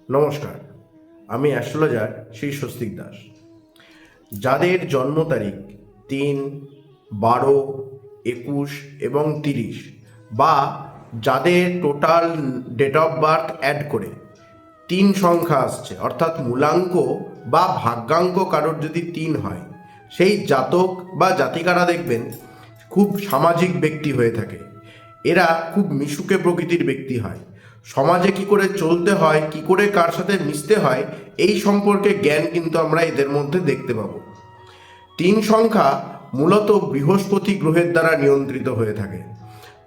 নমস্কার, আমি অ্যাস্ট্রোলজার শ্রী স্বস্তিক দাস। যাদের জন্ম তারিখ 3, 12, 21 এবং 30 বা যাদের total date of birth add করে 3 সংখ্যা আসছে, অর্থাৎ মূলাঙ্ক বা ভাগ্যাঙ্ক কারোর যদি 3 হয়, সেই জাতক বা জাতিকারা দেখবেন খুব সামাজিক ব্যক্তি হয়ে থাকে। এরা খুব মিশুকে প্রকৃতির ব্যক্তি হয়। সমাজে কি করে চলতে হয়, কি করে কার সাথে মিশতে হয়, এই সম্পর্কে জ্ঞান কিন্তু আমরা এদের মধ্যে দেখতে পাবো। 3 সংখ্যা মূলত বৃহস্পতি গ্রহের দ্বারা নিয়ন্ত্রিত হয়ে থাকে।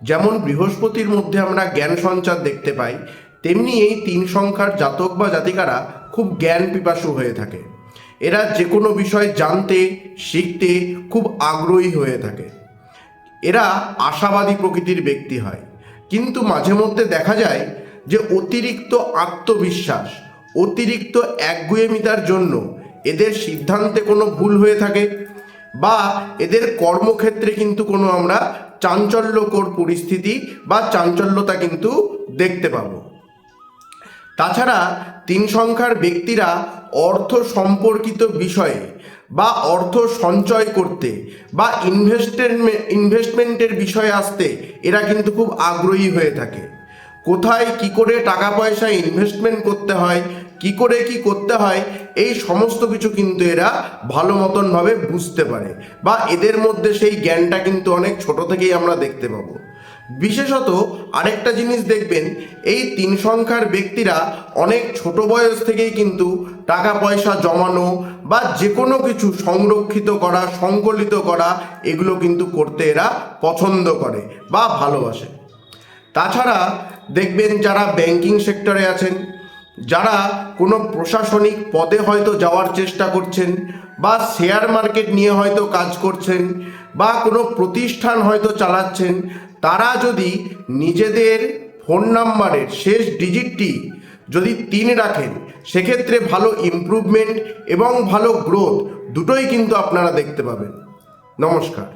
যেমন বৃহস্পতির মধ্যে আমরা জ্ঞান সঞ্চার দেখতে পাই, তেমনি এই 3 সংখ্যার জাতক বা জাতিকারা খুব জ্ঞান পিপাসু হয়ে থাকে। এরা যে কোনো বিষয় জানতে শিখতে খুব আগ্রহী হয়ে থাকে। এরা আশাবাদী প্রকৃতির ব্যক্তি হয়, কিন্তু মাঝে মধ্যে দেখা যায় যে অতিরিক্ত আত্মবিশ্বাস, অতিরিক্ত একগুঁয়েমিতার জন্য এদের সিদ্ধান্তে কোনো ভুল হয়ে থাকে বা এদের কর্মক্ষেত্রে কিন্তু কোনো আমরা চাঞ্চল্যকর পরিস্থিতি বা চাঞ্চল্যতা কিন্তু দেখতে পাবো। তাছাড়া 3 সংখ্যার ব্যক্তিরা অর্থ সম্পর্কিত বিষয়ে বা অর্থ সঞ্চয় করতে বা ইনভেস্টমেন্টের বিষয়ে আসতে এরা কিন্তু খুব আগ্রহী হয়ে থাকে। কোথায় কি করে টাকা পয়সা ইনভেস্টমেন্ট করতে হয়, কি করে কি করতে হয়, এই সমস্ত কিছু কিন্তু এরা ভালো মতনভাবে বুঝতে পারে বা এদের মধ্যে সেই জ্ঞানটা কিন্তু অনেক ছোট থেকেই আমরা দেখতে পাবো। বিশেষত আরেকটা জিনিস দেখবেন, এই 3 সংখ্যার ব্যক্তিরা অনেক ছোট বয়স থেকেই কিন্তু টাকা পয়সা জমানো বা যে কোনো কিছু সংরক্ষিত করা, সংকলিত করা, এগুলো কিন্তু করতে এরা পছন্দ করে বা ভালোবাসে। তাছাড়া দেখবেন যারা ব্যাংকিং সেক্টরে আছেন, যারা কোনো প্রশাসনিক পদে হয়তো যাওয়ার চেষ্টা করছেন বা শেয়ার মার্কেট নিয়ে হয়তো কাজ করছেন বা কোনো প্রতিষ্ঠান হয়তো চালাচ্ছেন, তারা যদি নিজেদের ফোন নাম্বারের শেষ ডিজিটটি যদি 3 রাখেন, সেক্ষেত্রে ভালো ইমপ্রুভমেন্ট এবং ভালো গ্রোথ দুটোই কিন্তু আপনারা দেখতে পাবেন। নমস্কার।